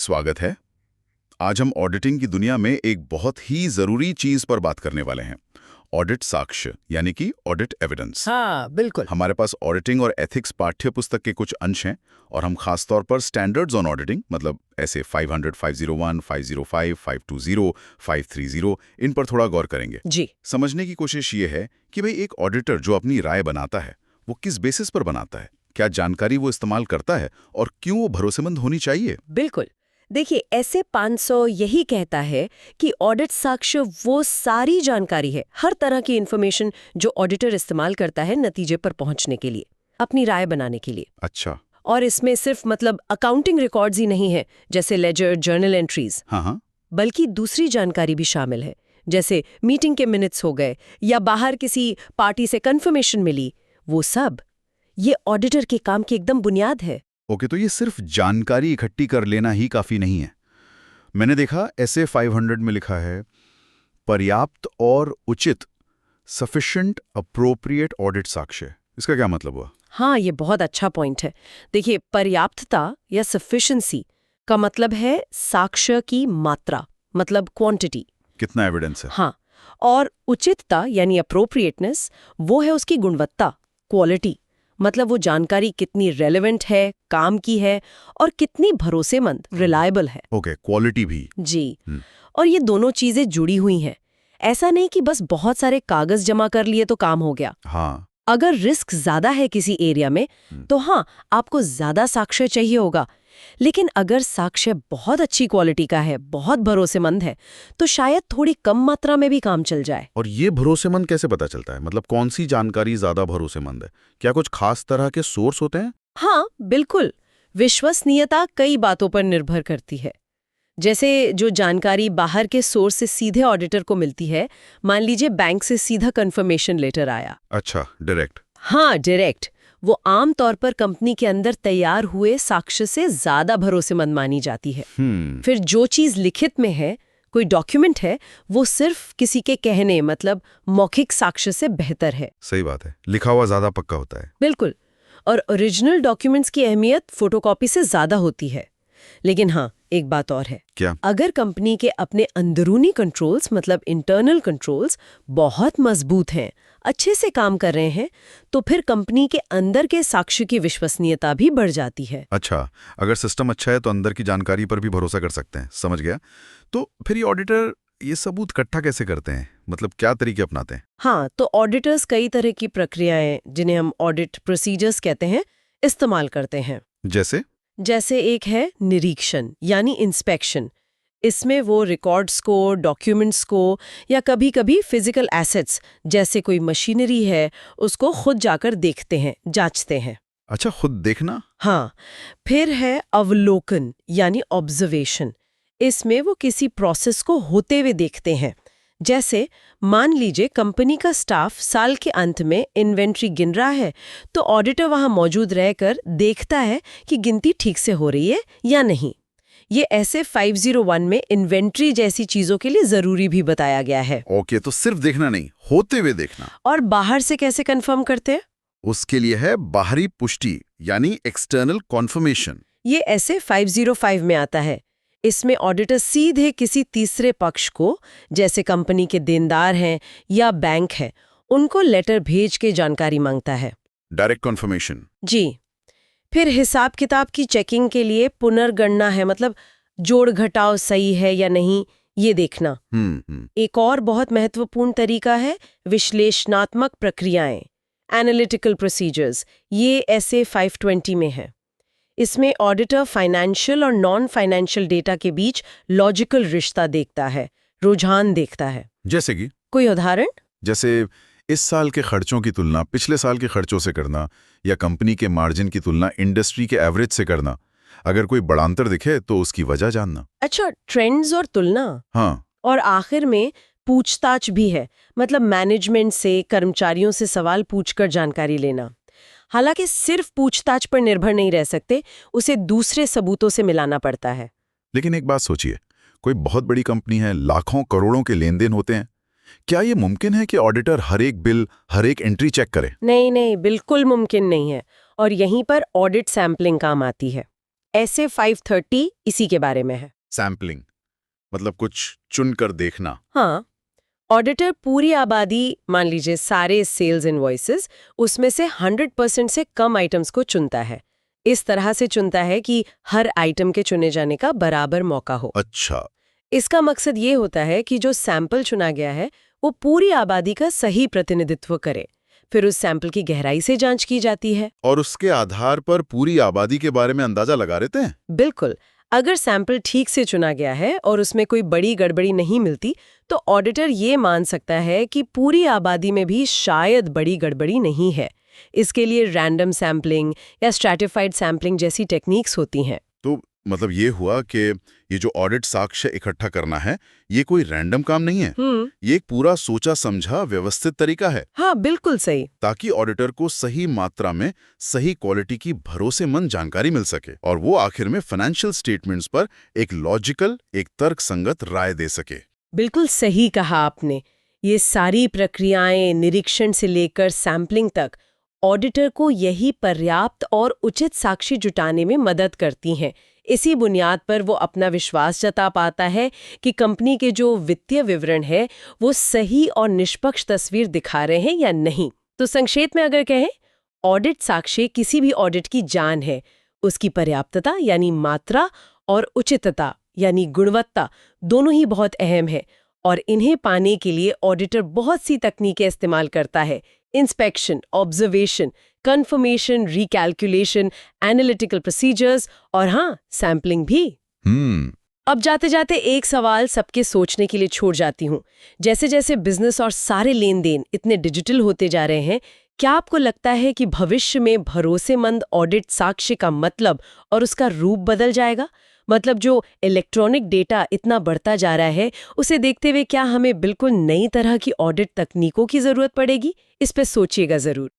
स्वागत है। आज हम ऑडिटिंग की दुनिया में एक बहुत ही जरूरी चीज पर बात करने वाले हैं, ऑडिट साक्ष्य यानी कि ऑडिट एविडेंस। हाँ बिल्कुल। हमारे पास ऑडिटिंग और एथिक्स पाठ्य पुस्तक के कुछ अंश हैं और हम खास तौर पर स्टैंडर्ड्स ऑन ऑडिटिंग मतलब ऐसे 500, 501, 505, 520, 530 इन पर थोड़ा गौर करेंगे। जी। समझने की कोशिश ये है कि भाई एक ऑडिटर जो अपनी राय बनाता है वो किस बेसिस पर बनाता है, क्या जानकारी वो इस्तेमाल करता है और क्यों वो भरोसेमंद होनी चाहिए। बिल्कुल। देखिए ऐसे 500 यही कहता है कि ऑडिट साक्ष्य वो सारी जानकारी है, हर तरह की इंफॉर्मेशन जो ऑडिटर इस्तेमाल करता है नतीजे पर पहुंचने के लिए, अपनी राय बनाने के लिए। अच्छा। और इसमें सिर्फ मतलब अकाउंटिंग रिकॉर्ड्स ही नहीं है जैसे लेजर, जर्नल एंट्रीज, हाँ, बल्कि दूसरी जानकारी भी शामिल है, जैसे मीटिंग के मिनट्स हो गए या बाहर किसी पार्टी से कंफर्मेशन मिली। वो सब ये ऑडिटर के काम की एकदम बुनियाद है। ओके, तो ये सिर्फ जानकारी इकट्ठी कर लेना ही काफी नहीं है। मैंने देखा ऐसे 500 में लिखा है पर्याप्त और उचित, सफिशिएंट अप्रोप्रिएट ऑडिट साक्ष्य। इसका क्या मतलब हुआ? हाँ, ये बहुत अच्छा पॉइंट है। देखिए पर्याप्तता या सफिशिएंसी का मतलब है साक्ष्य की मात्रा, मतलब क्वांटिटी। कितना एविडेंस है? हाँ, और उचितता यानी अप्रोप्रिएटनेस वो है उसकी गुणवत्ता, क्वालिटी, मतलब वो जानकारी कितनी रेलेवेंट है, काम की है और कितनी भरोसेमंद, रिलायबल है। ओके, क्वालिटी भी। जी। और ये दोनों चीजें जुड़ी हुई हैं। ऐसा नहीं कि बस बहुत सारे कागज जमा कर लिए तो काम हो गया। हाँ। अगर रिस्क ज्यादा है किसी एरिया में तो हाँ, आपको ज्यादा साक्ष्य चाहिए होगा। लेकिन अगर साक्ष्य बहुत अच्छी क्वालिटी का है, बहुत भरोसेमंद है, तो शायद थोड़ी कम मात्रा में भी काम चल जाए। और ये भरोसेमंद कैसे पता चलता है? मतलब कौन सी जानकारी ज्यादा भरोसेमंद है? क्या कुछ खास तरह के सोर्स होते हैं? हाँ बिल्कुल। विश्वसनीयता कई बातों पर निर्भर करती है। जैसे जो जानकारी बाहर के सोर्स से सीधे ऑडिटर को मिलती है, मान लीजिए बैंक से सीधा कंफर्मेशन लेटर आया। अच्छा, डायरेक्ट। हाँ डायरेक्ट, वो आम तौर पर कंपनी के अंदर तैयार हुए साक्ष्य से ज्यादा भरोसेमंद मानी जाती है। फिर जो चीज लिखित में है, कोई डॉक्यूमेंट है, वो सिर्फ किसी के कहने मतलब मौखिक साक्ष्य से बेहतर है। सही बात है, लिखा हुआ ज्यादा पक्का होता है। बिल्कुल। और ओरिजिनल डॉक्यूमेंट्स की अहमियत फोटोकॉपी से ज्यादा होती है। लेकिन हाँ, एक बात और है। क्या? अगर कंपनी के अपने अंदरूनी कंट्रोल्स मतलब इंटरनल कंट्रोल्स बहुत मजबूत हैं, अच्छे से काम कर रहे हैं, तो फिर कंपनी के अंदर के साक्ष्य की विश्वसनीयता भी बढ़ जाती है। अच्छा, अगर सिस्टम अच्छा है तो अंदर की जानकारी पर भी भरोसा कर सकते हैं। समझ गया। तो फिर ये ऑडिटर ये सबूत इकट्ठा कैसे करते हैं? मतलब क्या तरीके अपनाते हैं? हाँ, तो ऑडिटर्स कई तरह की प्रक्रियाएं, जिन्हें हम ऑडिट प्रोसीजर्स कहते हैं, इस्तेमाल करते हैं। जैसे एक है निरीक्षण यानी इंस्पेक्शन। इसमें वो रिकॉर्ड्स को, डॉक्यूमेंट्स को या कभी-कभी फिजिकल एसेट्स जैसे कोई मशीनरी है, उसको खुद जाकर देखते हैं, जांचते हैं। अच्छा, खुद देखना? हाँ। फिर है अवलोकन यानी ऑब्जर्वेशन। इसमें वो किसी प्रोसेस को होते हुए देखते हैं। जैसे मान लीजिए कंपनी का स्टाफ साल के अंत में इन्वेंट्री गिन रहा है, तो ऑडिटर वहां मौजूद रहकर देखता है कि गिनती ठीक से हो रही है या नहीं। ये ऐसे 501 में इन्वेंट्री जैसी चीजों के लिए जरूरी भी बताया गया है। ओके, तो सिर्फ देखना नहीं, होते हुए देखना। और बाहर से कैसे कंफर्म करते हैं? उसके लिए है बाहरी पुष्टि यानी एक्सटर्नल कॉन्फर्मेशन। ये ऐसे 505 में आता है। इसमें ऑडिटर सीधे किसी तीसरे पक्ष को, जैसे कंपनी के देनदार हैं या बैंक है, उनको लेटर भेज के जानकारी मांगता है। Direct confirmation. जी। फिर हिसाब किताब की चेकिंग के लिए पुनर्गणना है, मतलब जोड़ घटाव सही है या नहीं, ये देखना। एक और बहुत महत्वपूर्ण तरीका है विश्लेषणात्मक प्रक्रियाएं, एनालिटिकल प्रोसीजर्स। ये ऐसे 520 में है। इसमें ऑडिटर फाइनेंशियल और नॉन फाइनेंशियल डेटा के बीच लॉजिकल रिश्ता देखता है, रुझान देखता है। जैसे कि कोई उदाहरण? जैसे इस साल के खर्चों की तुलना पिछले साल के खर्चों से करना या कंपनी के मार्जिन की तुलना इंडस्ट्री के एवरेज से करना। अगर कोई बड़ांतर दिखे तो उसकी वजह जानना। अच्छा, ट्रेंड्स और तुलना। हाँ। और आखिर में पूछताछ भी है, मतलब मैनेजमेंट से, कर्मचारियों से सवाल पूछकर जानकारी लेना। हालांकि सिर्फ पूछताछ पर निर्भर नहीं रह सकते, उसे दूसरे सबूतों से मिलाना पड़ता है। लेकिन एक बात सोचिए, कोई बहुत बड़ी कंपनी है, लाखों करोड़ों के लेन देन होते हैं। क्या ये मुमकिन है कि ऑडिटर हर एक बिल, हर एक एंट्री चेक करे? नहीं, बिल्कुल मुमकिन नहीं है। और यहीं पर ऑडिट सैंपलिंग काम आती है। SA 530 इसी के बारे में है। सैम्पलिंग मतलब कुछ चुनकर देखना। हाँ, ऑडिटर पूरी आबादी, मान लीजिए सारे सेल्स इनवॉइसेस, उसमें से 100% से कम आइटम्स को चुनता है। इस तरह से चुनता है कि हर आइटम के चुने जाने का बराबर मौका हो। अच्छा। इसका मकसद ये होता है कि जो सैंपल चुना गया है वो पूरी आबादी का सही प्रतिनिधित्व करे। फिर उस सैंपल की गहराई से जांच की जाती है। और उसके आधार पर पूरी आबादी के बारे में अंदाजा लगा लेते हैं? बिल्कुल। अगर सैंपल ठीक से चुना गया है और उसमें कोई बड़ी गड़बड़ी नहीं मिलती, तो ऑडिटर ये मान सकता है कि पूरी आबादी में भी शायद बड़ी गड़बड़ी नहीं है। इसके लिए रैंडम सैंपलिंग या स्ट्रैटिफाइड सैंपलिंग जैसी टेक्निक्स होती हैं। तो मतलब ये हुआ कि ये जो ऑडिट साक्ष्य इकट्ठा करना है, ये कोई रैंडम काम नहीं है। ये एक पूरा सोचा समझा व्यवस्थित तरीका है। हाँ, बिल्कुल सही। ताकि ऑडिटर को सही मात्रा में सही क्वालिटी की भरोसेमंद जानकारी मिल सके और वो आखिर में फाइनेंशियल स्टेटमेंट्स पर एक लॉजिकल, एक तर्कसंगत राय दे सके। बिल्कुल सही कहा आपने। ये सारी प्रक्रियाएं, निरीक्षण से लेकर सैंपलिंग तक, ऑडिटर को यही पर्याप्त और उचित साक्षी जुटाने में मदद करती हैं। इसी बुनियाद पर वो अपना विश्वास जता पाता है कि कंपनी के जो वित्तीय विवरण है वो सही और निष्पक्ष तस्वीर दिखा रहे हैं या नहीं। तो संक्षेप में अगर कहें, ऑडिट साक्ष्य किसी भी ऑडिट की जान है। उसकी पर्याप्तता यानी मात्रा और उचितता यानी गुणवत्ता दोनों ही बहुत अहम है और इन्हें पाने के लिए ऑडिटर बहुत सी तकनीकें इस्तेमाल करता है। Inspection, observation, confirmation, recalculation, analytical procedures और हाँ, सैंपलिंग भी। अब जाते जाते एक सवाल सबके सोचने के लिए छोड़ जाती हूँ। जैसे जैसे बिजनेस और सारे लेन देन इतने डिजिटल होते जा रहे हैं, क्या आपको लगता है कि भविष्य में भरोसेमंद ऑडिट साक्ष्य का मतलब और उसका रूप बदल जाएगा? मतलब जो इलेक्ट्रॉनिक डेटा इतना बढ़ता जा रहा है, उसे देखते हुए क्या हमें बिल्कुल नई तरह की ऑडिट तकनीकों की जरूरत पड़ेगी? इस पे सोचिएगा जरूर।